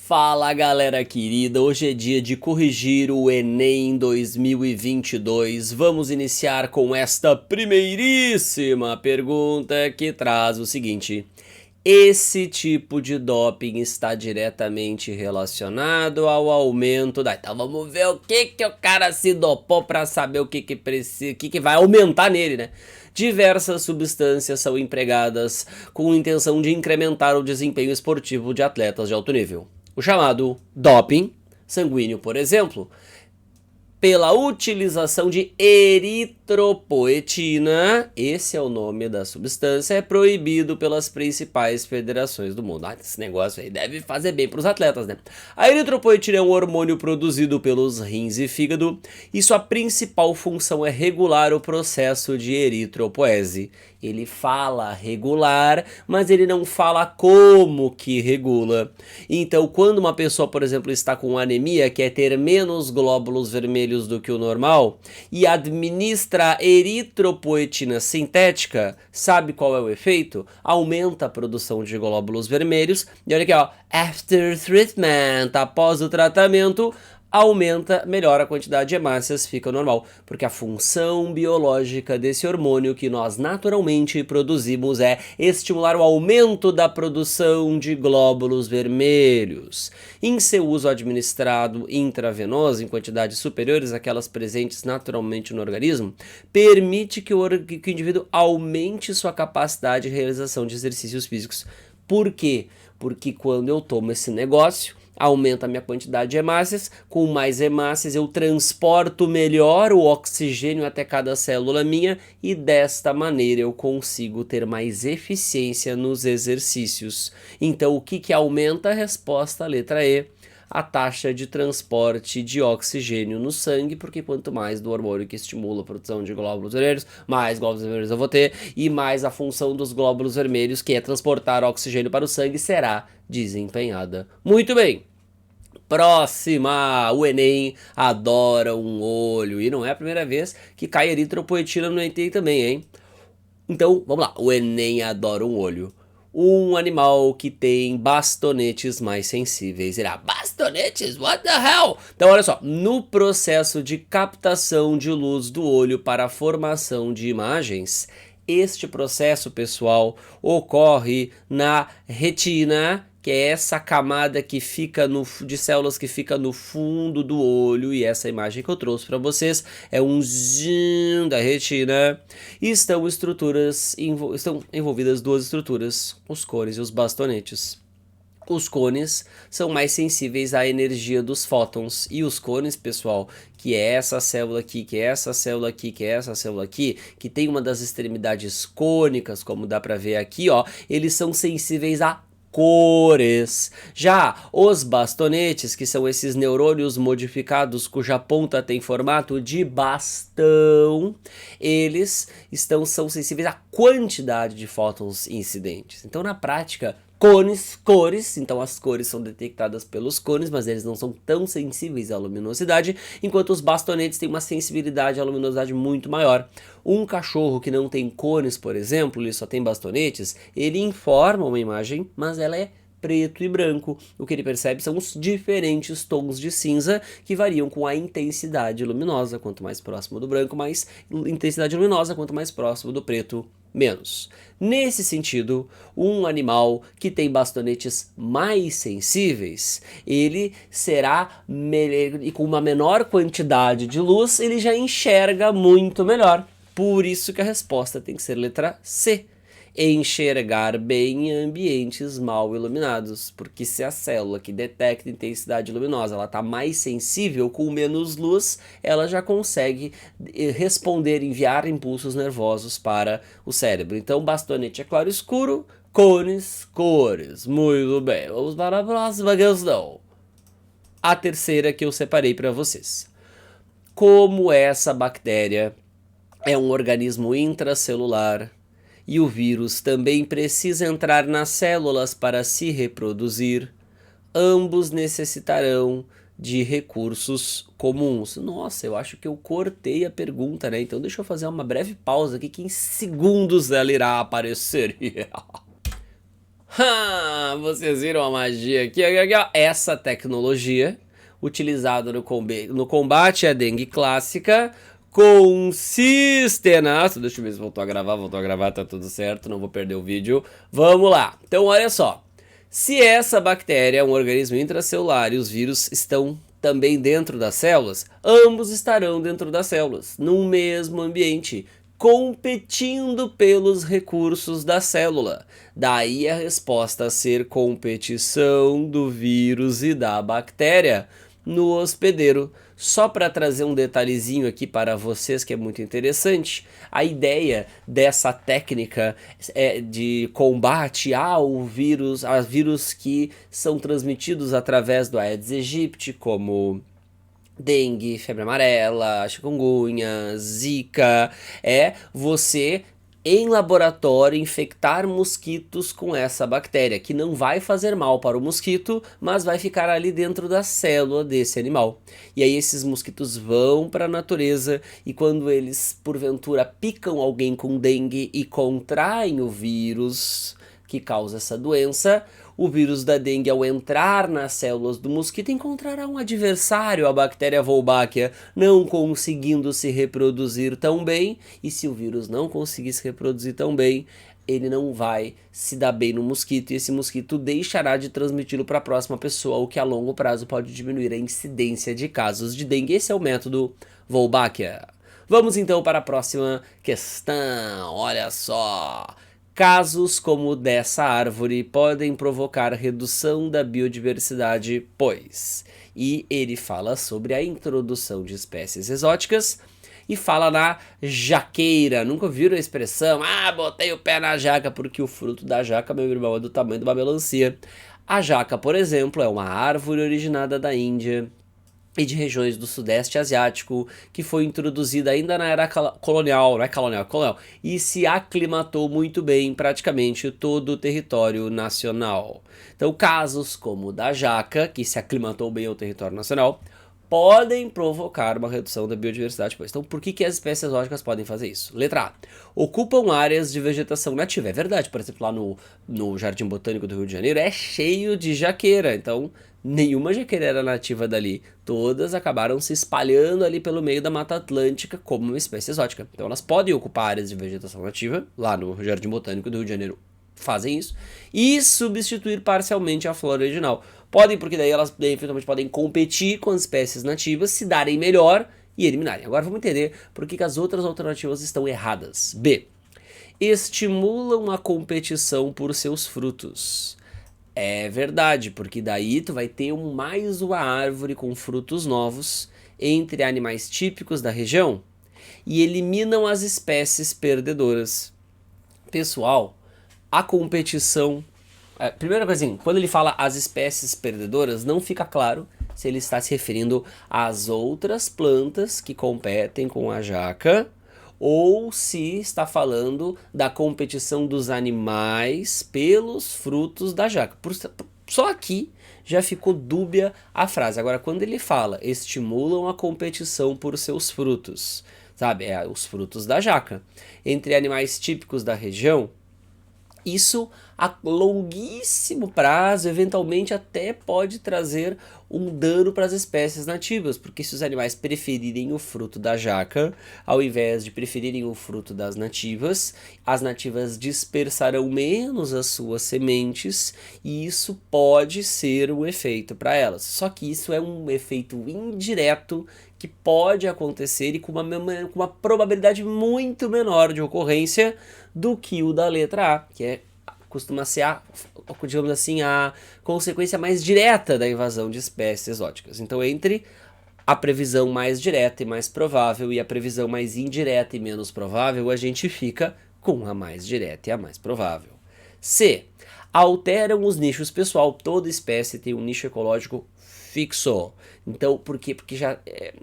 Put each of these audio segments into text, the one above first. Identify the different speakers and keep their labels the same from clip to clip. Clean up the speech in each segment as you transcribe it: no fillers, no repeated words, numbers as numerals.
Speaker 1: Fala galera querida, hoje é dia de corrigir o Enem 2022. Vamos iniciar com esta primeiríssima pergunta que traz o seguinte: esse tipo de doping está diretamente relacionado ao aumento da... Então vamos ver o que o cara se dopou para saber o que precisa, o que vai aumentar nele, né? Diversas substâncias são empregadas com a intenção de incrementar o desempenho esportivo de atletas de alto nível. O chamado doping sanguíneo, por exemplo, pela utilização de eritropoetina, esse é o nome da substância, é proibido pelas principais federações do mundo. Esse negócio aí deve fazer bem para os atletas, né? A eritropoetina é um hormônio produzido pelos rins e fígado e sua principal função é regular o processo de eritropoese. Ele fala regular, mas ele não fala como que regula. Então, quando uma pessoa, por exemplo, está com anemia, quer ter menos glóbulos vermelhos do que o normal, e administra eritropoetina sintética, sabe qual é o efeito? Aumenta a produção de glóbulos vermelhos. E olha aqui, ó, after treatment, após o tratamento, melhora a quantidade de hemácias, fica normal, porque a função biológica desse hormônio que nós naturalmente produzimos é estimular o aumento da produção de glóbulos vermelhos. Em seu uso administrado intravenoso, em quantidades superiores àquelas presentes naturalmente no organismo, permite que o indivíduo aumente sua capacidade de realização de exercícios físicos. Por quê? Porque quando eu tomo esse negócio, aumenta a minha quantidade de hemácias, com mais hemácias eu transporto melhor o oxigênio até cada célula minha e desta maneira eu consigo ter mais eficiência nos exercícios. Então o que aumenta? A resposta, a letra E, a taxa de transporte de oxigênio no sangue, porque quanto mais do hormônio que estimula a produção de glóbulos vermelhos, mais glóbulos vermelhos eu vou ter, e mais a função dos glóbulos vermelhos, que é transportar oxigênio para o sangue, será desempenhada. Muito bem. Próxima, o Enem adora um olho, e não é a primeira vez que cai eritropoetina no Enem também, hein? Então, vamos lá, o Enem adora um olho. Um animal que tem bastonetes mais sensíveis. Irá, bastonetes? What the hell? Então, olha só, no processo de captação de luz do olho para a formação de imagens, este processo, pessoal, ocorre na retina, que é essa camada que fica de células que fica no fundo do olho, e essa imagem que eu trouxe para vocês é um zoom da retina. E estão envolvidas duas estruturas, os cones e os bastonetes. Os cones são mais sensíveis à energia dos fótons, e os cones, pessoal, que é essa célula aqui, que é essa célula aqui, que é essa célula aqui, que tem uma das extremidades cônicas, como dá para ver aqui, ó, eles são sensíveis a cores. Já os bastonetes, que são esses neurônios modificados cuja ponta tem formato de bastão, eles são sensíveis à quantidade de fótons incidentes. Então, na prática, cores, então as cores são detectadas pelos cones, mas eles não são tão sensíveis à luminosidade, enquanto os bastonetes têm uma sensibilidade à luminosidade muito maior. Um cachorro que não tem cones, por exemplo, ele só tem bastonetes, ele informa uma imagem, mas ela é preto e branco. O que ele percebe são os diferentes tons de cinza que variam com a intensidade luminosa. Quanto mais próximo do branco, mais intensidade luminosa, quanto mais próximo do preto, menos. Nesse sentido, um animal que tem bastonetes mais sensíveis, ele será e com uma menor quantidade de luz, ele já enxerga muito melhor. Por isso que a resposta tem que ser letra C. Enxergar bem em ambientes mal iluminados, porque se a célula que detecta intensidade luminosa ela está mais sensível, com menos luz, ela já consegue responder, enviar impulsos nervosos para o cérebro. Então, bastonete é claro escuro, cones, cores. Muito bem, vamos para a próxima questão. A terceira que eu separei para vocês. Como essa bactéria é um organismo intracelular, e o vírus também precisa entrar nas células para se reproduzir, ambos necessitarão de recursos comuns. Nossa, eu acho que eu cortei a pergunta, né? Então deixa eu fazer uma breve pausa aqui que em segundos ela irá aparecer. Vocês viram a magia aqui? Aqui, ó. Essa tecnologia, utilizada no combate à dengue clássica, consiste na... Deixa eu ver se voltou a gravar, tá tudo certo, não vou perder o vídeo. Vamos lá. Então, olha só. Se essa bactéria é um organismo intracelular e os vírus estão também dentro das células, ambos estarão dentro das células, no mesmo ambiente, competindo pelos recursos da célula. Daí a resposta a ser competição do vírus e da bactéria no hospedeiro. Só para trazer um detalhezinho aqui para vocês que é muito interessante, a ideia dessa técnica de combate ao vírus, a vírus que são transmitidos através do Aedes aegypti, como dengue, febre amarela, chikungunya, zika, é você em laboratório infectar mosquitos com essa bactéria, que não vai fazer mal para o mosquito, mas vai ficar ali dentro da célula desse animal. E aí esses mosquitos vão para a natureza e quando eles porventura picam alguém com dengue e contraem o vírus que causa essa doença, o vírus da dengue, ao entrar nas células do mosquito, encontrará um adversário, a bactéria Wolbachia, não conseguindo se reproduzir tão bem, e se o vírus não conseguir se reproduzir tão bem, ele não vai se dar bem no mosquito, e esse mosquito deixará de transmiti-lo para a próxima pessoa, o que a longo prazo pode diminuir a incidência de casos de dengue. Esse é o método Wolbachia. Vamos então para a próxima questão, olha só... Casos como o dessa árvore podem provocar redução da biodiversidade, pois... E ele fala sobre a introdução de espécies exóticas e fala na jaqueira. Nunca ouviram a expressão, botei o pé na jaca, porque o fruto da jaca, meu irmão, é do tamanho de uma melancia. A jaca, por exemplo, é uma árvore originada da Índia e de regiões do Sudeste Asiático, que foi introduzida ainda na era colonial, não é colonial, e se aclimatou muito bem em praticamente todo o território nacional. Então, casos como o da jaca, que se aclimatou bem ao território nacional, podem provocar uma redução da biodiversidade. Então, por que as espécies exóticas podem fazer isso? Letra A. Ocupam áreas de vegetação nativa. É verdade, por exemplo, lá no Jardim Botânico do Rio de Janeiro é cheio de jaqueira, então nenhuma jaqueira era nativa dali. Todas acabaram se espalhando ali pelo meio da Mata Atlântica como uma espécie exótica. Então elas podem ocupar áreas de vegetação nativa, lá no Jardim Botânico do Rio de Janeiro fazem isso, e substituir parcialmente a flora original. Podem, porque daí elas eventualmente podem competir com as espécies nativas, se darem melhor e eliminarem. Agora vamos entender por que as outras alternativas estão erradas. B. Estimulam a competição por seus frutos. É verdade, porque daí tu vai ter mais uma árvore com frutos novos entre animais típicos da região e eliminam as espécies perdedoras. Pessoal, a competição... primeira coisa assim, quando ele fala as espécies perdedoras, não fica claro se ele está se referindo às outras plantas que competem com a jaca ou se está falando da competição dos animais pelos frutos da jaca. Só aqui já ficou dúbia a frase. Agora, quando ele fala estimulam a competição por seus frutos, sabe? Os frutos da jaca. Entre animais típicos da região, isso a longuíssimo prazo, eventualmente até pode trazer um dano para as espécies nativas, porque se os animais preferirem o fruto da jaca, ao invés de preferirem o fruto das nativas, as nativas dispersarão menos as suas sementes e isso pode ser um efeito para elas. Só que isso é um efeito indireto que pode acontecer e com uma probabilidade muito menor de ocorrência do que o da letra A, que costuma ser digamos assim, a consequência mais direta da invasão de espécies exóticas. Então, entre a previsão mais direta e mais provável e a previsão mais indireta e menos provável, a gente fica com a mais direta e a mais provável. C. Alteram os nichos. Pessoal, toda espécie tem um nicho ecológico fixo. Então, por quê? Porque já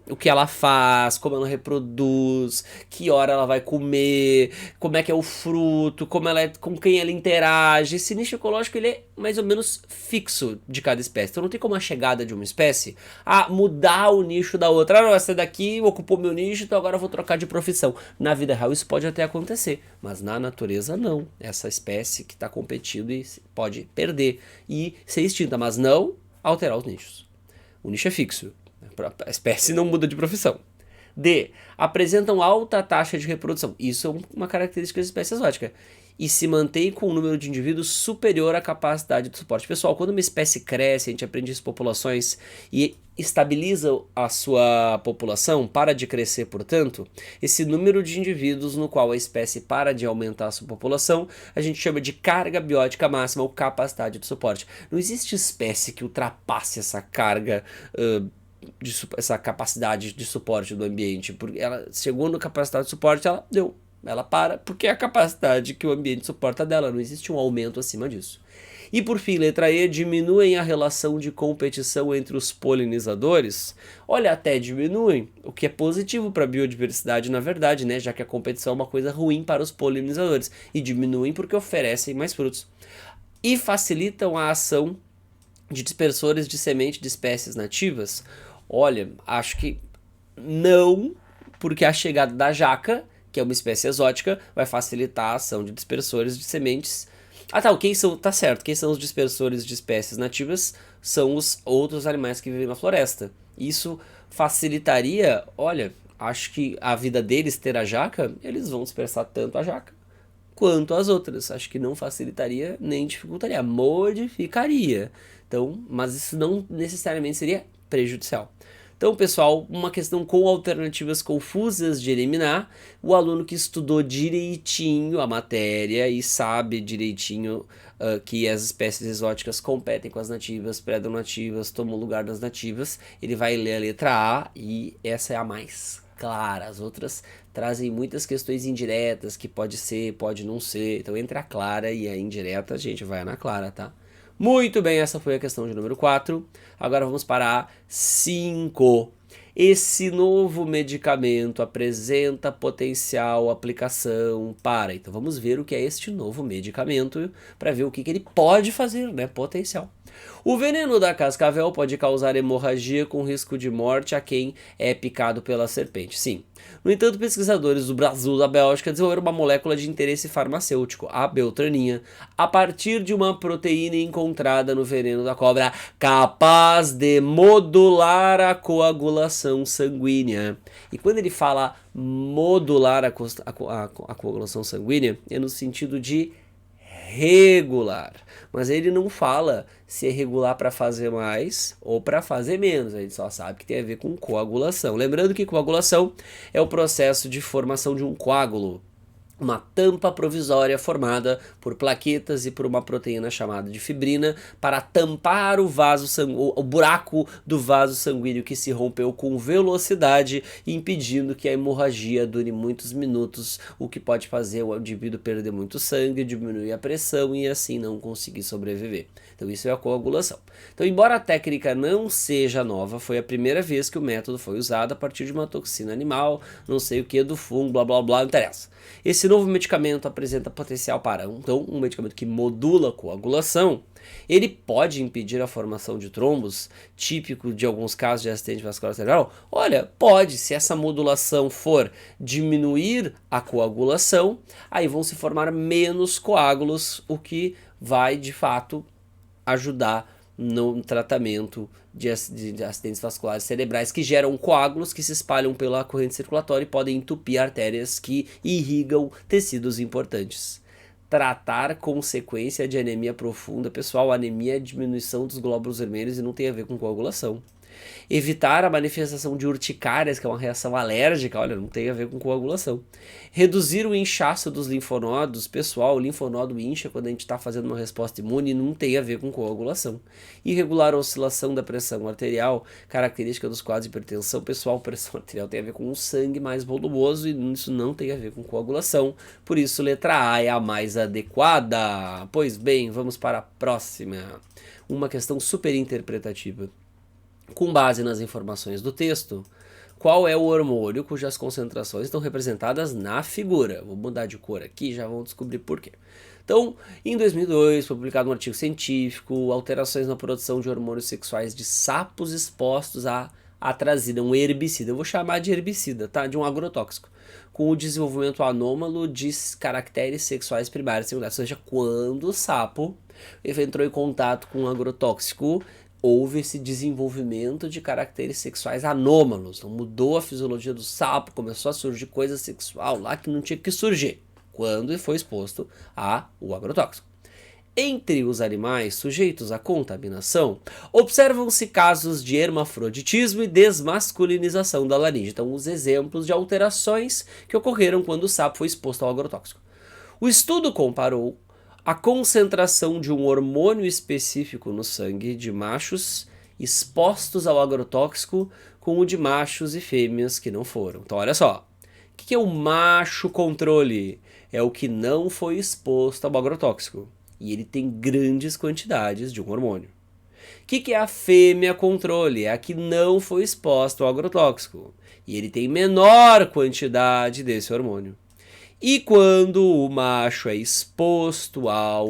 Speaker 1: o que ela faz, como ela reproduz, que hora ela vai comer, como é que é o fruto, com quem ela interage. Esse nicho ecológico ele é mais ou menos fixo de cada espécie. Então não tem como a chegada de uma espécie mudar o nicho da outra. Não, essa daqui ocupou meu nicho, então agora eu vou trocar de profissão. Na vida real isso pode até acontecer, mas na natureza não. Essa espécie que está competindo pode perder e ser extinta, mas não alterar os nichos. O nicho é fixo, a espécie não muda de profissão. D. Apresentam alta taxa de reprodução. Isso é uma característica da espécie exótica. E se mantém com um número de indivíduos superior à capacidade de suporte. Pessoal, quando uma espécie cresce, a gente aprende as populações e estabiliza a sua população, para de crescer, portanto, esse número de indivíduos no qual a espécie para de aumentar a sua população, a gente chama de carga biótica máxima ou capacidade de suporte. Não existe espécie que ultrapasse essa carga essa capacidade de suporte do ambiente, porque ela chegou na capacidade de suporte, ela para, porque é a capacidade que o ambiente suporta dela, não existe um aumento acima disso. E por fim, letra E, diminuem a relação de competição entre os polinizadores. Olha, até diminuem, o que é positivo para a biodiversidade, na verdade, né? Já que a competição é uma coisa ruim para os polinizadores. E diminuem porque oferecem mais frutos. E facilitam a ação de dispersores de semente de espécies nativas. Olha, acho que não, porque a chegada da jaca, que é uma espécie exótica, vai facilitar a ação de dispersores de sementes. Ah, tá, tá certo, quem são os dispersores de espécies nativas? São os outros animais que vivem na floresta. Isso facilitaria, olha, acho que a vida deles ter a jaca, eles vão dispersar tanto a jaca quanto as outras. Acho que não facilitaria nem dificultaria, modificaria. Então, mas isso não necessariamente seria prejudicial. Então, pessoal, uma questão com alternativas confusas de eliminar, o aluno que estudou direitinho a matéria e sabe direitinho que as espécies exóticas competem com as nativas, predam nativas, tomam lugar das nativas, ele vai ler a letra A e essa é a mais clara. As outras trazem muitas questões indiretas, que pode ser, pode não ser. Então, entre a clara e a indireta, a gente vai na clara, tá? Muito bem, essa foi a questão de número 4. Agora vamos para a 5. Esse novo medicamento apresenta potencial aplicação para... Então vamos ver o que é este novo medicamento para ver o que ele pode fazer, né? Potencial. O veneno da cascavel pode causar hemorragia com risco de morte a quem é picado pela serpente. Sim. No entanto, pesquisadores do Brasil e da Bélgica desenvolveram uma molécula de interesse farmacêutico, a beltraninha, a partir de uma proteína encontrada no veneno da cobra, capaz de modular a coagulação sanguínea. E quando ele fala modular a coagulação sanguínea, é no sentido de regular, mas ele não fala se é regular para fazer mais ou para fazer menos, a gente só sabe que tem a ver com coagulação. Lembrando que coagulação é o processo de formação de um coágulo, uma tampa provisória formada por plaquetas e por uma proteína chamada de fibrina para tampar o vaso o buraco do vaso sanguíneo que se rompeu com velocidade, impedindo que a hemorragia dure muitos minutos, o que pode fazer o indivíduo perder muito sangue, diminuir a pressão e assim não conseguir sobreviver. Então isso é a coagulação. Então, embora a técnica não seja nova, foi a primeira vez que o método foi usado a partir de uma toxina animal, não sei o que, do fungo, blá blá blá, não interessa. Esse novo medicamento apresenta potencial para, então, um medicamento que modula a coagulação. Ele pode impedir a formação de trombos, típico de alguns casos de acidente vascular cerebral? Olha, pode, se essa modulação for diminuir a coagulação, aí vão se formar menos coágulos, o que vai, de fato, ajudar no tratamento de acidentes vasculares cerebrais que geram coágulos que se espalham pela corrente circulatória e podem entupir artérias que irrigam tecidos importantes. Tratar consequência de anemia profunda. Pessoal, anemia é diminuição dos glóbulos vermelhos e não tem a ver com coagulação. Evitar a manifestação de urticárias, que é uma reação alérgica, olha, não tem a ver com coagulação. Reduzir o inchaço dos linfonodos, pessoal, o linfonodo incha quando a gente está fazendo uma resposta imune, não tem a ver com coagulação. E regular a oscilação da pressão arterial, característica dos quadros de hipertensão, pessoal, pressão arterial tem a ver com um sangue mais volumoso e isso não tem a ver com coagulação, por isso letra A é a mais adequada. Pois bem, vamos para a próxima. Uma questão super interpretativa. Com base nas informações do texto, qual é o hormônio cujas concentrações estão representadas na figura? Vou mudar de cor aqui, já vão descobrir por quê. Então, em 2002, foi publicado um artigo científico, alterações na produção de hormônios sexuais de sapos expostos a atrazina, um herbicida. Eu vou chamar de herbicida, tá? De um agrotóxico. Com o desenvolvimento anômalo de caracteres sexuais primários secundários. Ou seja, quando o sapo Ele entrou em contato com um agrotóxico, houve esse desenvolvimento de caracteres sexuais anômalos, então mudou a fisiologia do sapo, começou a surgir coisa sexual lá que não tinha que surgir, quando ele foi exposto ao agrotóxico. Entre os animais sujeitos à contaminação, observam-se casos de hermafroditismo e desmasculinização da laringe. Então, os exemplos de alterações que ocorreram quando o sapo foi exposto ao agrotóxico. O estudo comparou a concentração de um hormônio específico no sangue de machos expostos ao agrotóxico com o de machos e fêmeas que não foram. Então, olha só. O que é o macho controle? É o que não foi exposto ao agrotóxico. E ele tem grandes quantidades de um hormônio. O que é a fêmea controle? É a que não foi exposta ao agrotóxico. E ele tem menor quantidade desse hormônio. E quando o macho é exposto ao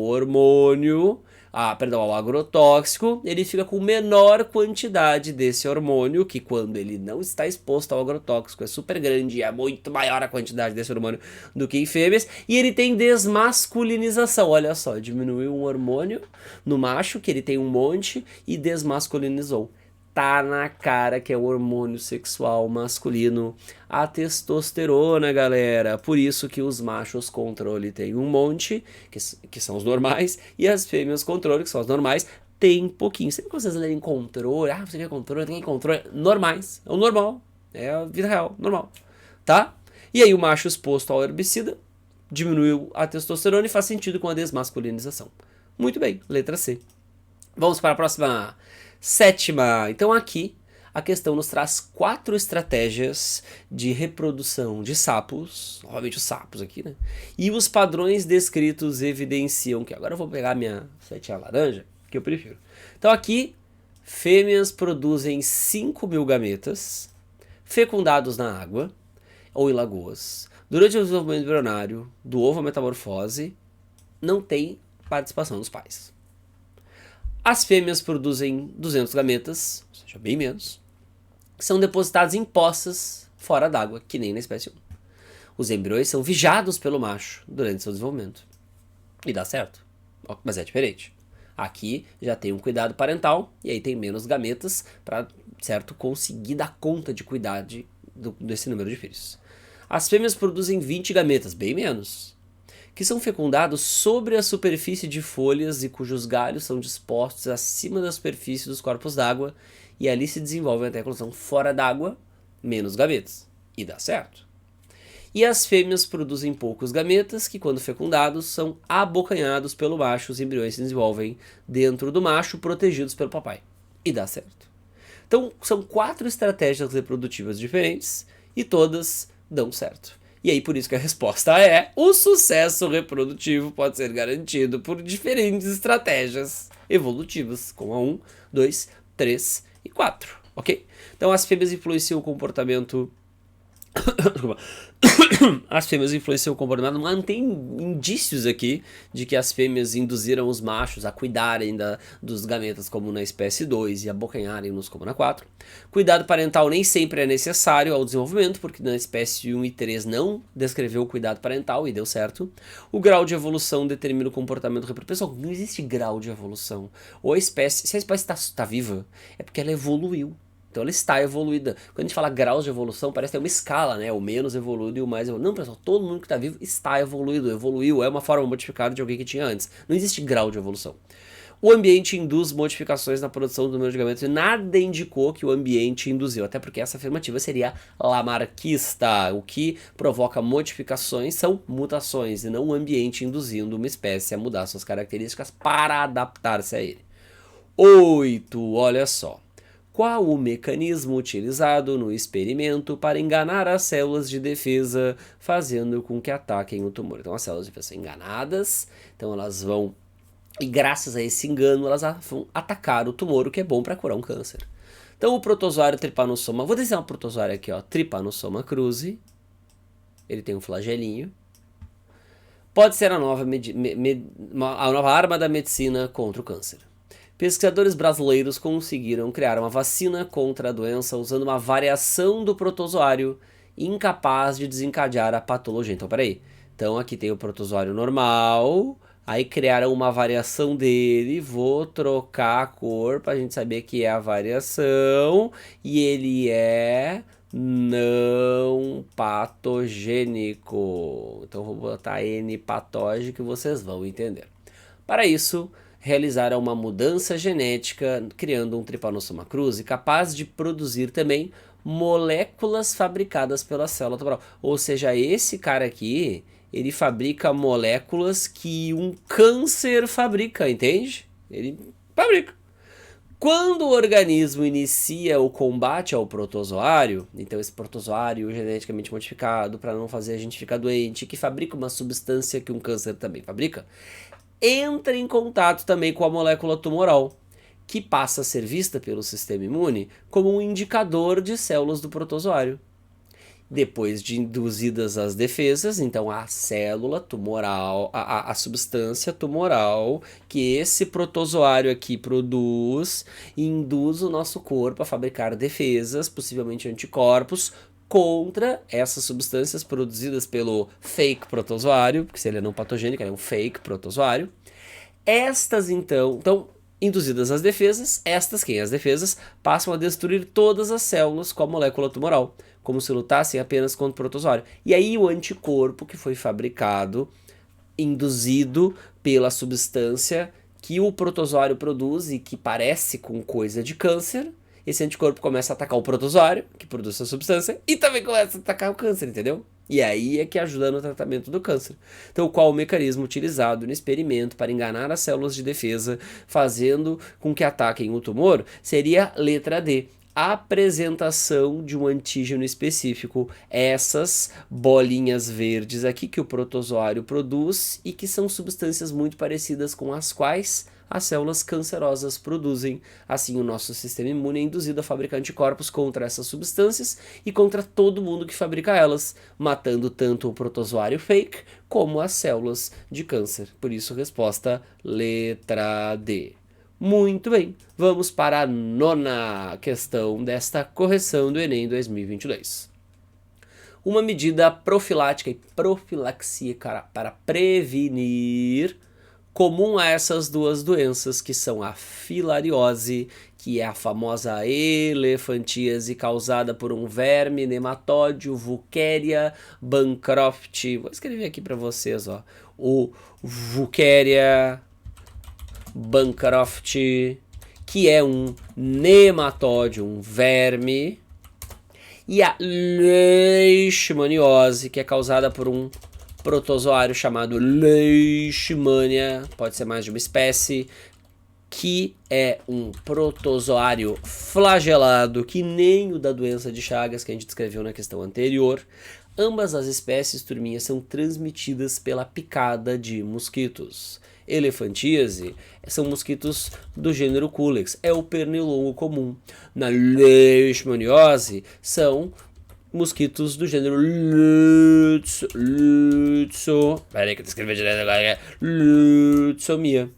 Speaker 1: ao agrotóxico, ele fica com menor quantidade desse hormônio, que quando ele não está exposto ao agrotóxico é super grande e é muito maior a quantidade desse hormônio do que em fêmeas, e ele tem desmasculinização. Olha só, diminuiu um hormônio no macho, que ele tem um monte, e desmasculinizou. Tá na cara que é o hormônio sexual masculino, a testosterona, galera. Por isso que os machos controle tem um monte, que são os normais, e as fêmeas controle, que são as normais, tem pouquinho. Sempre que vocês lerem controle, você quer controle, tem controle, normais, é o normal, é a vida real, normal, tá? E aí o macho exposto ao herbicida diminuiu a testosterona e faz sentido com a desmasculinização. Muito bem, letra C. Vamos para a próxima. Sétima, então aqui a questão nos traz 4 estratégias de reprodução de sapos, novamente os sapos aqui, né? E os padrões descritos evidenciam que, agora eu vou pegar minha setinha laranja, que eu prefiro. Então aqui, fêmeas produzem 5.000 gametas, fecundados na água ou em lagoas. Durante o desenvolvimento embrionário do ovo à metamorfose, não tem participação dos pais. As fêmeas produzem 200 gametas, ou seja, bem menos, que são depositados em poças fora d'água, que nem na espécie 1. Os embriões são vigiados pelo macho durante seu desenvolvimento. E dá certo, mas é diferente. Aqui já tem um cuidado parental, e aí tem menos gametas para, certo, conseguir dar conta de cuidar desse número de filhos. As fêmeas produzem 20 gametas, bem menos, que são fecundados sobre a superfície de folhas e cujos galhos são dispostos acima da superfície dos corpos d'água e ali se desenvolvem até a eclosão fora d'água, menos gametas. E dá certo. E as fêmeas produzem poucos gametas que, quando fecundados, são abocanhados pelo macho. Os embriões se desenvolvem dentro do macho, protegidos pelo papai. E dá certo. Então, são 4 estratégias reprodutivas diferentes e todas dão certo. E aí, por isso que a resposta é: o sucesso reprodutivo pode ser garantido por diferentes estratégias evolutivas, como a 1, 2, 3 e 4, ok? Então, as fêmeas influenciam o comportamento... As fêmeas influenciam o comportamento, mas tem indícios aqui de que as fêmeas induziram os machos a cuidarem dos gametas como na espécie 2 e abocanharem-nos como na 4. Cuidado parental nem sempre é necessário ao desenvolvimento, porque na espécie 1 e 3 não descreveu o cuidado parental e deu certo. O grau de evolução determina o comportamento reprodutivo. Pessoal, não existe grau de evolução. Ou se a espécie está viva, é porque ela evoluiu. Então ela está evoluída. Quando a gente fala graus de evolução, parece ter uma escala, né? O menos evoluído e o mais evoluído. Não, pessoal, todo mundo que está vivo está evoluído. Evoluiu, é uma forma modificada de alguém que tinha antes. Não existe grau de evolução. O ambiente induz modificações na produção do número de gametas e nada indicou que o ambiente induziu, até porque essa afirmativa seria lamarquista. O que provoca modificações são mutações e não o ambiente induzindo uma espécie a mudar suas características para adaptar-se a ele. 8. Olha só. Qual o mecanismo utilizado no experimento para enganar as células de defesa, fazendo com que ataquem o tumor? Então, as células de defesa são enganadas, então elas vão, e graças a esse engano, elas vão atacar o tumor, o que é bom para curar um câncer. Então, o protozoário Trypanosoma, vou desenhar um protozoário aqui, ó, Trypanosoma cruzi, ele tem um flagelinho, pode ser a nova arma da medicina contra o câncer. Pesquisadores brasileiros conseguiram criar uma vacina contra a doença usando uma variação do protozoário incapaz de desencadear a patologia. Então, peraí. Então, aqui tem o protozoário normal, Aí criaram uma variação dele, vou trocar a cor para a gente saber que é a variação e ele é não patogênico. Então vou botar N patógeno que vocês vão entender. Para isso, realizaram uma mudança genética, criando um Trypanosoma cruzi capaz de produzir também moléculas fabricadas pela célula tumoral. Ou seja, esse cara aqui, ele fabrica moléculas que um câncer fabrica, entende? Ele fabrica. Quando o organismo inicia o combate ao protozoário, então esse protozoário geneticamente modificado para não fazer a gente ficar doente, que fabrica uma substância que um câncer também fabrica, entra em contato também com a molécula tumoral, que passa a ser vista pelo sistema imune como um indicador de células do protozoário. Depois de induzidas as defesas, então a célula tumoral, a substância tumoral que esse protozoário aqui produz, induz o nosso corpo a fabricar defesas, possivelmente anticorpos, contra essas substâncias produzidas pelo fake protozoário, porque se ele é não patogênico, ele é um fake protozoário. Estas então, induzidas as defesas, quem as defesas, passam a destruir todas as células com a molécula tumoral, como se lutassem apenas contra o protozoário. E aí o anticorpo que foi fabricado, induzido pela substância que o protozoário produz e que parece com coisa de câncer, esse anticorpo começa a atacar o protozoário, que produz essa substância, e também começa a atacar o câncer, entendeu? E aí é que ajuda no tratamento do câncer. Então, qual o mecanismo utilizado no experimento para enganar as células de defesa, fazendo com que ataquem o tumor, seria letra D. Apresentação de um antígeno específico, essas bolinhas verdes aqui que o protozoário produz e que são substâncias muito parecidas com as quais as células cancerosas produzem. Assim, o nosso sistema imune é induzido a fabricar anticorpos contra essas substâncias e contra todo mundo que fabrica elas, matando tanto o protozoário fake como as células de câncer. Por isso, resposta letra D. Muito bem, vamos para a nona questão desta correção do Enem 2022. Uma medida profilática e profilaxia para prevenir, comum a essas duas doenças, que são a filariose, que é a famosa elefantíase causada por um verme nematóide, Wucheria bancrofti. Vou escrever aqui para vocês, ó. O Wucheria bancrofti, que é um nematóide, um verme, e a leishmaniose, que é causada por um protozoário chamado Leishmania, pode ser mais de uma espécie, que é um protozoário flagelado, que nem o da doença de Chagas que a gente descreveu na questão anterior. Ambas as espécies, turminha, são transmitidas pela picada de mosquitos. Elefantíase são mosquitos do gênero Culex, é o pernilongo comum. Na leishmaniose são mosquitos do gênero peraí que eu escrevi direto agora, Lutzomia.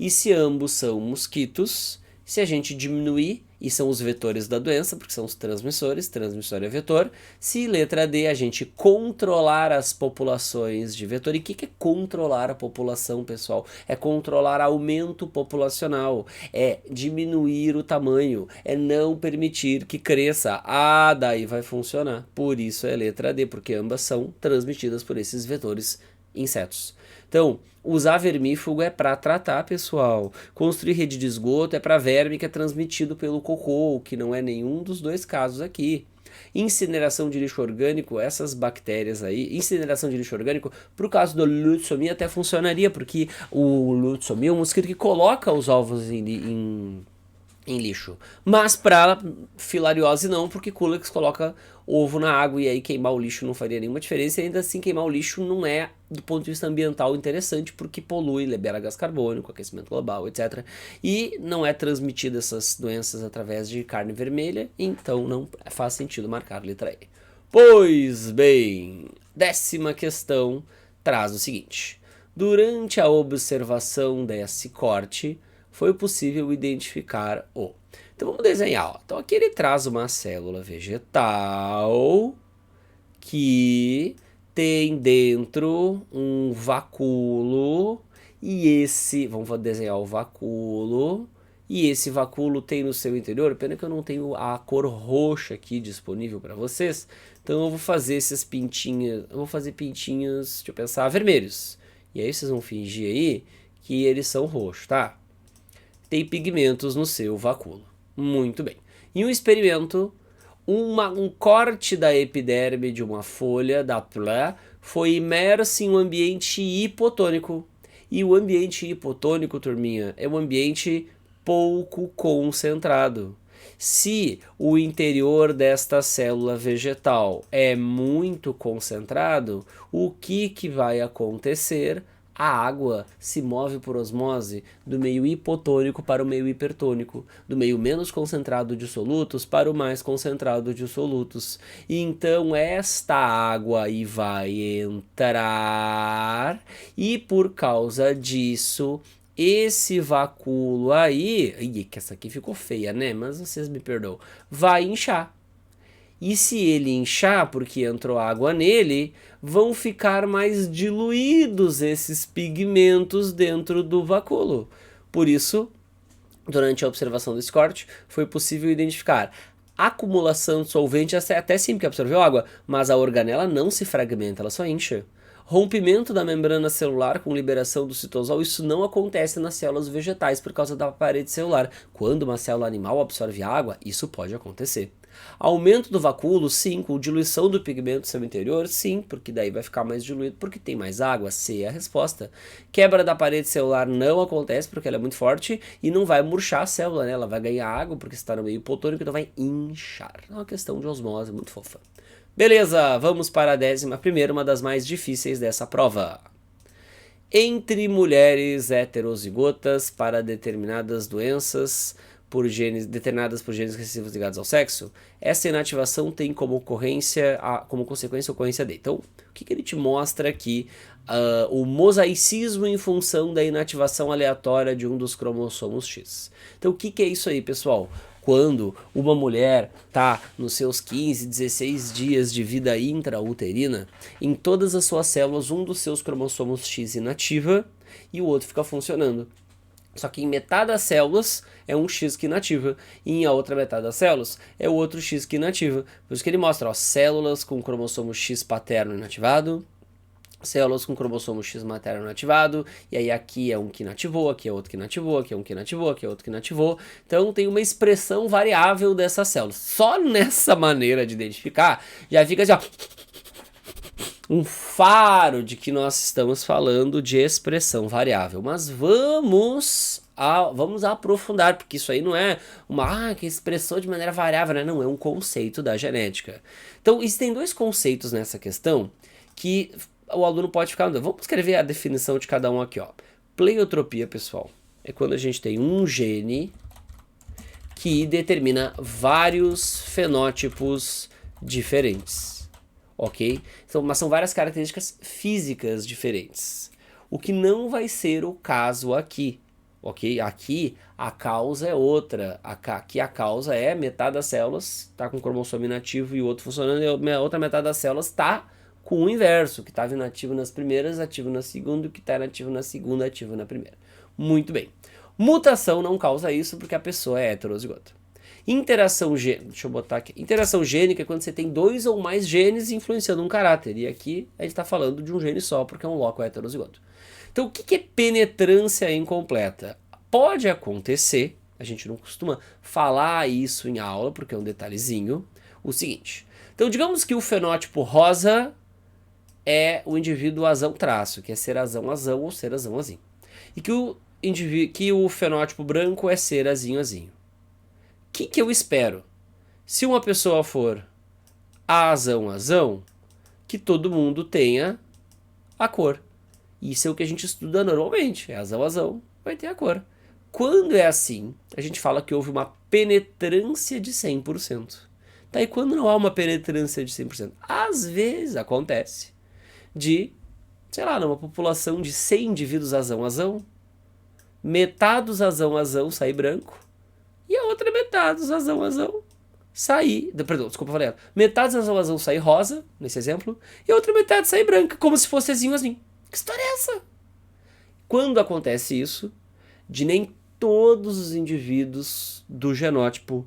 Speaker 1: E se ambos são mosquitos, se a gente diminuir, e são os vetores da doença, porque são os transmissores, transmissor é vetor, se letra D a gente controlar as populações de vetor. E o que é controlar a população, pessoal? É controlar aumento populacional, é diminuir o tamanho, é não permitir que cresça. Ah, daí vai funcionar. Por isso é letra D, porque ambas são transmitidas por esses vetores insetos. Então, usar vermífugo é para tratar, pessoal. Construir rede de esgoto é para verme que é transmitido pelo cocô, que não é nenhum dos dois casos aqui. Incineração de lixo orgânico, essas bactérias aí, incineração de lixo orgânico, pro caso do Lutzomia até funcionaria, porque o Lutzomia é um mosquito que coloca os ovos em lixo. Mas para filariose não, porque Culex coloca ovo na água e aí queimar o lixo não faria nenhuma diferença. E ainda assim, queimar o lixo não é, do ponto de vista ambiental, interessante, porque polui, libera gás carbônico, aquecimento global, etc. E não é transmitida essas doenças através de carne vermelha, então não faz sentido marcar a letra E. Pois bem, 10ª questão traz o seguinte: durante a observação desse corte, foi possível identificar o... Então vamos desenhar, ó. Então aqui ele traz uma célula vegetal que tem dentro um vacúolo E esse, vamos desenhar o vacúolo, e esse vacúolo tem no seu interior, pena que eu não tenho a cor roxa aqui disponível para vocês, então eu vou fazer esses pintinhos, eu vou fazer pintinhos, deixa eu pensar, vermelhos. E aí vocês vão fingir aí que eles são roxos, tá? Tem pigmentos no seu vacúolo. Muito bem. Em um experimento, um corte da epiderme de uma folha da planta foi imerso em um ambiente hipotônico. E o ambiente hipotônico, turminha, é um ambiente pouco concentrado. Se o interior desta célula vegetal é muito concentrado, o que vai acontecer? A água se move por osmose do meio hipotônico para o meio hipertônico, do meio menos concentrado de solutos para o mais concentrado de solutos. E então esta água aí vai entrar e por causa disso esse vacúolo aí, que essa aqui ficou feia, né? Mas vocês me perdoam, vai inchar. E se ele inchar, porque entrou água nele, vão ficar mais diluídos esses pigmentos dentro do vacúolo. Por isso, durante a observação desse corte, foi possível identificar acumulação de solvente, até sim, porque absorveu água, mas a organela não se fragmenta, ela só incha. Rompimento da membrana celular com liberação do citosol, isso não acontece nas células vegetais por causa da parede celular. Quando uma célula animal absorve água, isso pode acontecer. Aumento do vacúolo, sim, com diluição do pigmento no seu interior, sim, porque daí vai ficar mais diluído porque tem mais água, C é a resposta. Quebra da parede celular não acontece porque ela é muito forte e não vai murchar a célula, né? Ela vai ganhar água porque está no meio hipotônico, então vai inchar. É uma questão de osmose muito fofa. Beleza, vamos para a 11ª, uma das mais difíceis dessa prova. Entre mulheres heterozigotas para determinadas doenças determinadas por genes recessivos ligados ao sexo, essa inativação tem como consequência a ocorrência de. Então, o que ele te mostra aqui? O mosaicismo em função da inativação aleatória de um dos cromossomos X. Então, o que é isso aí, pessoal? Quando uma mulher está nos seus 15, 16 dias de vida intrauterina, em todas as suas células, um dos seus cromossomos X inativa e o outro fica funcionando. Só que em metade das células é um X que inativa, e em a outra metade das células é o outro X que inativa. Por isso que ele mostra, ó, células com cromossomo X paterno inativado, células com cromossomo X materno inativado, e aí aqui é um que inativou, aqui é outro que inativou, aqui é um que inativou, aqui é outro que inativou. Então tem uma expressão variável dessas células. Só nessa maneira de identificar, já fica assim, ó, um faro de que nós estamos falando de expressão variável. Mas vamos aprofundar, porque isso aí não é que expressou de maneira variável, né? Não, é um conceito da genética. Então, existem dois conceitos nessa questão que o aluno pode ficar... Vamos escrever a definição de cada um aqui, ó. Pleiotropia, pessoal, é quando a gente tem um gene que determina vários fenótipos diferentes. Ok? Então, mas são várias características físicas diferentes. O que não vai ser o caso aqui. Ok? Aqui a causa é outra. Aqui a causa é metade das células está com cromossomo inativo e o outro funcionando, e a outra metade das células está com o inverso, que estava inativo nas primeiras, ativo na segunda, o que está inativo na segunda, ativo na primeira. Muito bem. Mutação não causa isso porque a pessoa é heterozigota. Interação gênica, deixa eu botar aqui. Interação gênica é quando você tem dois ou mais genes influenciando um caráter. E aqui a gente está falando de um gene só, porque é um loco heterozigoto. Então, o que é penetrância incompleta? Pode acontecer, a gente não costuma falar isso em aula, porque é um detalhezinho, o seguinte. Então, digamos que o fenótipo rosa é o indivíduo azão-traço, que é ser azão-azão ou ser azão-azinho. E que o fenótipo branco é ser azinho-azinho. O que eu espero? Se uma pessoa for azão-azão, que todo mundo tenha a cor. Isso é o que a gente estuda normalmente, é azão-azão, vai ter a cor. Quando é assim, a gente fala que houve uma penetrância de 100%. Tá, e quando não há uma penetrância de 100%? Às vezes acontece de, sei lá, numa população de 100 indivíduos azão-azão, metade dos azão-azão sair branco, e a outra metade dos azão-azão sair... Perdão, desculpa, falei. Metade dos azão-azão sair rosa, nesse exemplo, e a outra metade sair branca, como se fosse azinho-azinho. Que história é essa? Quando acontece isso, de nem todos os indivíduos do genótipo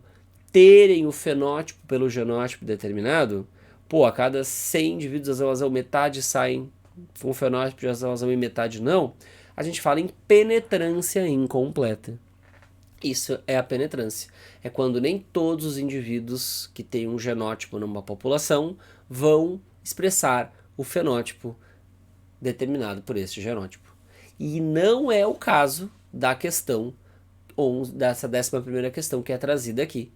Speaker 1: terem o fenótipo pelo genótipo determinado, pô, a cada 100 indivíduos azão, metade saem com o fenótipo de azão e metade não, a gente fala em penetrância incompleta. Isso é a penetrância. É quando nem todos os indivíduos que têm um genótipo numa população vão expressar o fenótipo determinado por esse genótipo. E não é o caso da questão, dessa 11ª questão que é trazida aqui.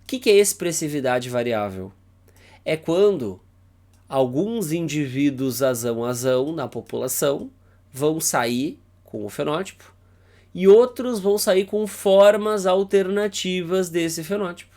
Speaker 1: O que é expressividade variável? É quando alguns indivíduos azão na população vão sair com o fenótipo e outros vão sair com formas alternativas desse fenótipo.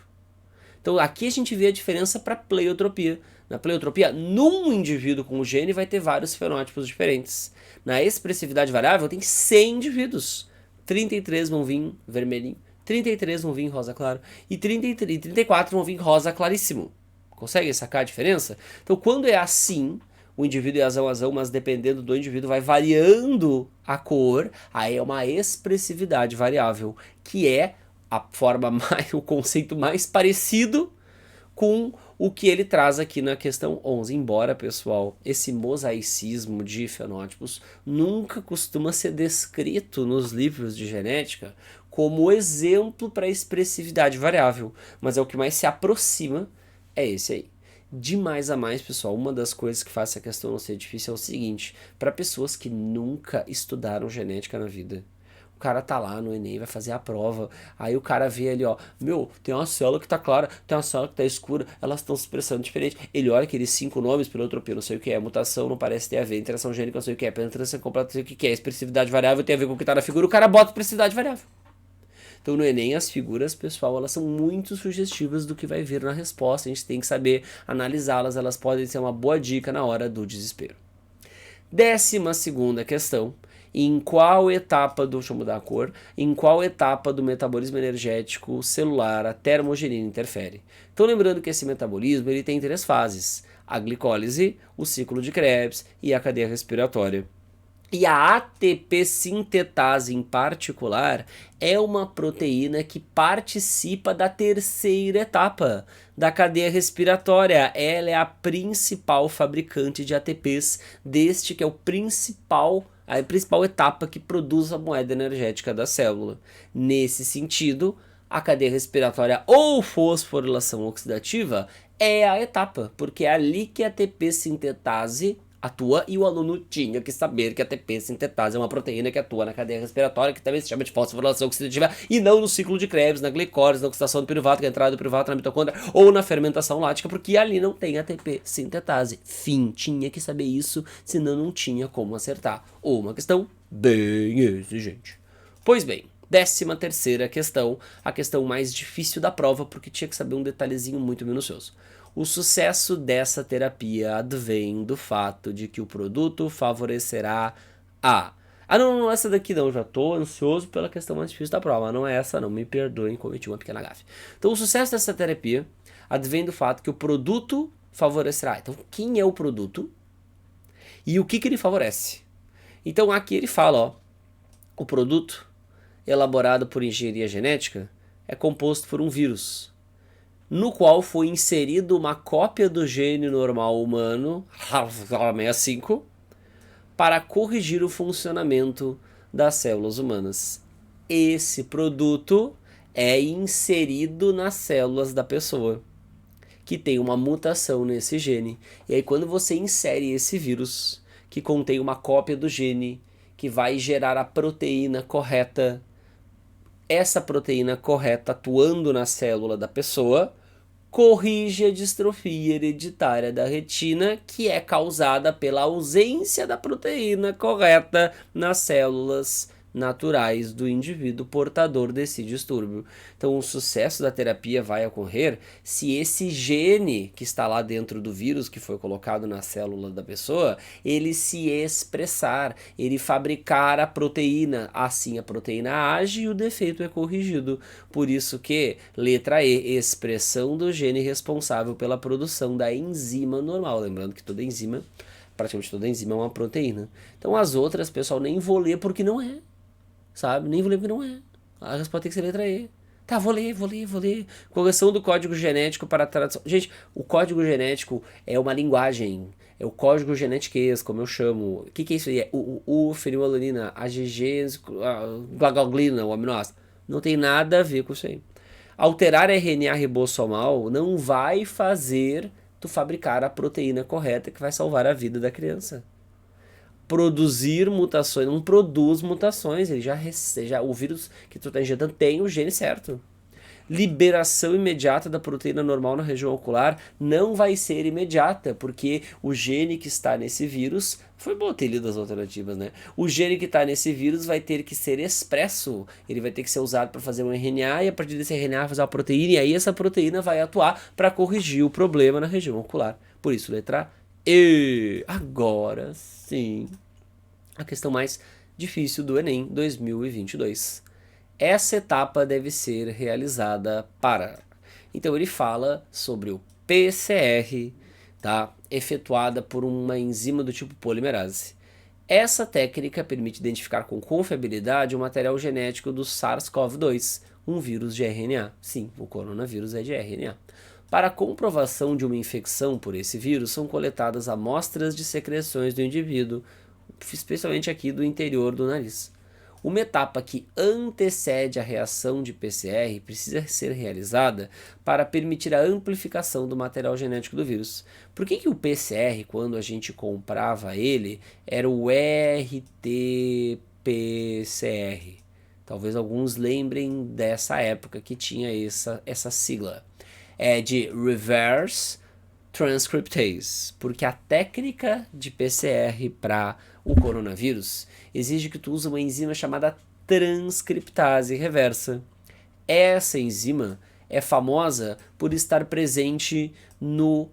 Speaker 1: Então aqui a gente vê a diferença para pleiotropia. Na pleiotropia, num indivíduo com o gene vai ter vários fenótipos diferentes. Na expressividade variável tem 100 indivíduos. 33 vão vir vermelhinho, 33 vão vir rosa claro e 34 vão vir rosa claríssimo. Consegue sacar a diferença? Então quando é assim, o indivíduo é azão, mas dependendo do indivíduo vai variando a cor, aí é uma expressividade variável, que é a forma o conceito mais parecido com o que ele traz aqui na questão 11. Embora, pessoal, esse mosaicismo de fenótipos nunca costuma ser descrito nos livros de genética como exemplo para expressividade variável, mas é o que mais se aproxima, é esse aí. De mais a mais, pessoal, uma das coisas que faz essa questão não ser difícil é o seguinte: para pessoas que nunca estudaram genética na vida, o cara tá lá no Enem, vai fazer a prova, aí o cara vê ali, ó, meu, tem uma célula que tá clara, tem uma célula que tá escura, elas estão se expressando diferente. Ele olha aqueles 5 nomes, pleiotropia, não sei o que é, mutação não parece ter a ver, interação gênica, não sei o que é, penetrância completa, não sei o que é, expressividade variável tem a ver com o que tá na figura, o cara bota expressividade variável. Então no Enem as figuras, pessoal, elas são muito sugestivas do que vai vir na resposta, a gente tem que saber analisá-las, elas podem ser uma boa dica na hora do desespero. 12ª questão: em qual etapa do, deixa eu mudar a cor, em qual etapa do metabolismo energético celular a termogenina interfere? Então lembrando que esse metabolismo ele tem 3 fases: a glicólise, o ciclo de Krebs e a cadeia respiratória. E a ATP sintetase em particular é uma proteína que participa da 3ª etapa da cadeia respiratória. Ela é a principal fabricante de ATPs deste que é a principal etapa que produz a moeda energética da célula. Nesse sentido, a cadeia respiratória ou fosforilação oxidativa é a etapa, porque é ali que a ATP sintetase atua, e o aluno tinha que saber que a ATP sintetase é uma proteína que atua na cadeia respiratória, que também se chama de fosforilação oxidativa, e não no ciclo de Krebs, na glicólise, na oxidação do piruvato, que é a entrada do piruvato na mitocôndria, ou na fermentação lática, porque ali não tem ATP sintetase. Fim, tinha que saber isso, senão não tinha como acertar. Ou uma questão bem exigente. Pois bem, 13ª questão, a questão mais difícil da prova, porque tinha que saber um detalhezinho muito minucioso. O sucesso dessa terapia advém do fato de que o produto favorecerá a... não, essa daqui não, já tô ansioso pela questão mais difícil da prova, não é essa não, me perdoem, cometi uma pequena gafe. Então o sucesso dessa terapia advém do fato que o produto favorecerá. Então quem é o produto e o que ele favorece? Então aqui ele fala, ó, o produto elaborado por engenharia genética é composto por um vírus, no qual foi inserido uma cópia do gene normal humano, 65, para corrigir o funcionamento das células humanas. Esse produto é inserido nas células da pessoa, que tem uma mutação nesse gene. E aí quando você insere esse vírus, que contém uma cópia do gene, que vai gerar a proteína correta, essa proteína correta atuando na célula da pessoa, corrige a distrofia hereditária da retina, que é causada pela ausência da proteína correta nas células naturais do indivíduo portador desse distúrbio. Então o sucesso da terapia vai ocorrer se esse gene que está lá dentro do vírus que foi colocado na célula da pessoa, ele se expressar, ele fabricar a proteína, assim a proteína age e o defeito é corrigido. Por isso que, letra E, expressão do gene responsável pela produção da enzima normal. Lembrando que toda enzima praticamente toda enzima é uma proteína. Então as outras, pessoal, nem vou ler porque não é, sabe? Nem vou ler porque não é. A resposta tem que ser letra E. Tá, vou ler. Correção do código genético para a tradução. Gente, o código genético é uma linguagem. É o código genetiquês, como eu chamo. O que é isso aí? É o fenilalanina, AGG, glagoglina, o aminoácido. Não tem nada a ver com isso aí. Alterar RNA ribossomal não vai fazer tu fabricar a proteína correta que vai salvar a vida da criança. Produzir mutações, não produz mutações, ele já o vírus que tu está injetando tem o gene certo. Liberação imediata da proteína normal na região ocular não vai ser imediata, porque o gene que está nesse vírus, foi bom ter lido as alternativas, né? O gene que está nesse vírus vai ter que ser expresso, ele vai ter que ser usado para fazer um RNA, e a partir desse RNA fazer uma proteína, e aí essa proteína vai atuar para corrigir o problema na região ocular. Por isso, letra E. Agora sim, a questão mais difícil do Enem 2022. Essa etapa deve ser realizada para... Então ele fala sobre o PCR, tá? Efetuada por uma enzima do tipo polimerase. Essa técnica permite identificar com confiabilidade o material genético do SARS-CoV-2, um vírus de RNA. Sim, o coronavírus é de RNA. Para a comprovação de uma infecção por esse vírus, são coletadas amostras de secreções do indivíduo, especialmente aqui do interior do nariz. Uma etapa que antecede a reação de PCR precisa ser realizada para permitir a amplificação do material genético do vírus. Por que o PCR, quando a gente comprava ele, era o RT-PCR? Talvez alguns lembrem dessa época que tinha essa sigla. É de Reverse Transcriptase, porque a técnica de PCR para o coronavírus exige que tu use uma enzima chamada transcriptase reversa. Essa enzima é famosa por estar presente no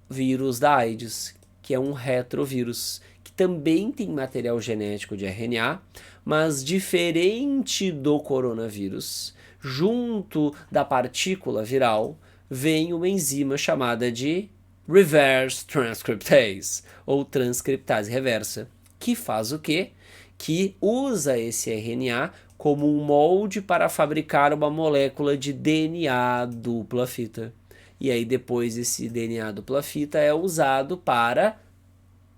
Speaker 1: vírus da AIDS, que é um retrovírus, que também tem material genético de RNA, mas diferente do coronavírus, junto da partícula viral, vem uma enzima chamada de Reverse Transcriptase, ou transcriptase reversa, que faz o quê? Que usa esse RNA como um molde para fabricar uma molécula de DNA dupla fita. E aí depois esse DNA dupla fita é usado para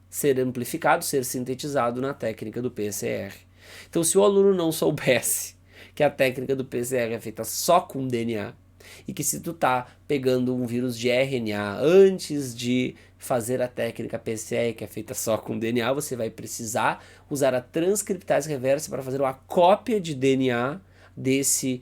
Speaker 1: ser amplificado, ser sintetizado na técnica do PCR. Então se o aluno não soubesse que a técnica do PCR é feita só com DNA, e que se tu tá pegando um vírus de RNA antes de fazer a técnica PCR, que é feita só com DNA, você vai precisar usar a transcriptase reversa para fazer uma cópia de DNA desse,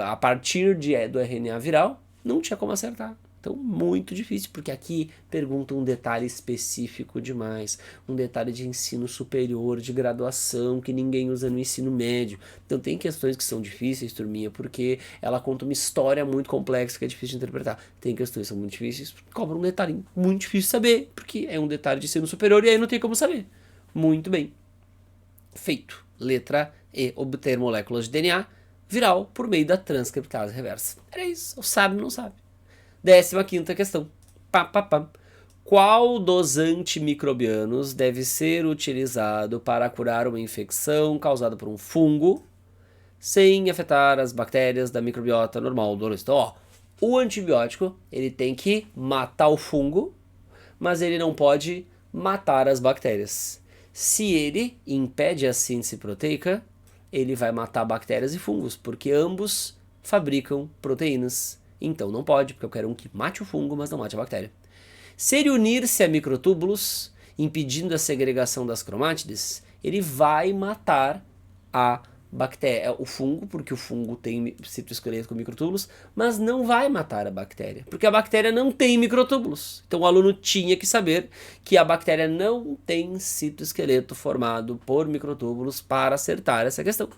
Speaker 1: a partir do RNA viral, não tinha como acertar. Então, muito difícil, porque aqui pergunta um detalhe específico demais, um detalhe de ensino superior, de graduação, que ninguém usa no ensino médio. Então, tem questões que são difíceis, turminha, porque ela conta uma história muito complexa que é difícil de interpretar. Tem questões que são muito difíceis, cobram um detalhe muito difícil de saber, porque é um detalhe de ensino superior e aí não tem como saber. Muito bem. Feito. Letra E. Obter moléculas de DNA viral por meio da transcriptase reversa. Era isso. Ou sabe, não sabe. 15ª questão. Qual dos antimicrobianos deve ser utilizado para curar uma infecção causada por um fungo sem afetar as bactérias da microbiota normal do organismo? Então, o antibiótico ele tem que matar o fungo, mas ele não pode matar as bactérias. Se ele impede a síntese proteica, ele vai matar bactérias e fungos, porque ambos fabricam proteínas. Então não pode, porque eu quero um que mate o fungo, mas não mate a bactéria. Se ele unir-se a microtúbulos, impedindo a segregação das cromátides, ele vai matar a bactéria, o fungo, porque o fungo tem citoesqueleto com microtúbulos, mas não vai matar a bactéria, porque a bactéria não tem microtúbulos. Então o aluno tinha que saber que a bactéria não tem citoesqueleto formado por microtúbulos para acertar essa questão.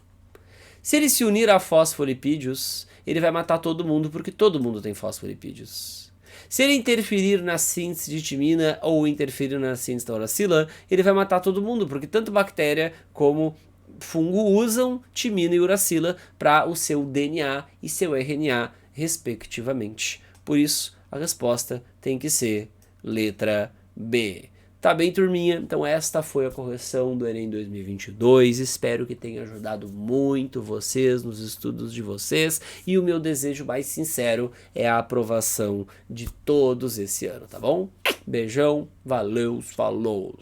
Speaker 1: Se ele se unir a fosfolipídios, ele vai matar todo mundo, porque todo mundo tem fosfolipídios. Se ele interferir na síntese de timina ou interferir na síntese da uracila, ele vai matar todo mundo, porque tanto bactéria como fungo usam timina e uracila para o seu DNA e seu RNA, respectivamente. Por isso, a resposta tem que ser letra B. Tá bem, turminha? Então esta foi a correção do Enem 2022. Espero que tenha ajudado muito vocês nos estudos de vocês. E o meu desejo mais sincero é a aprovação de todos esse ano, tá bom? Beijão, valeu, falou!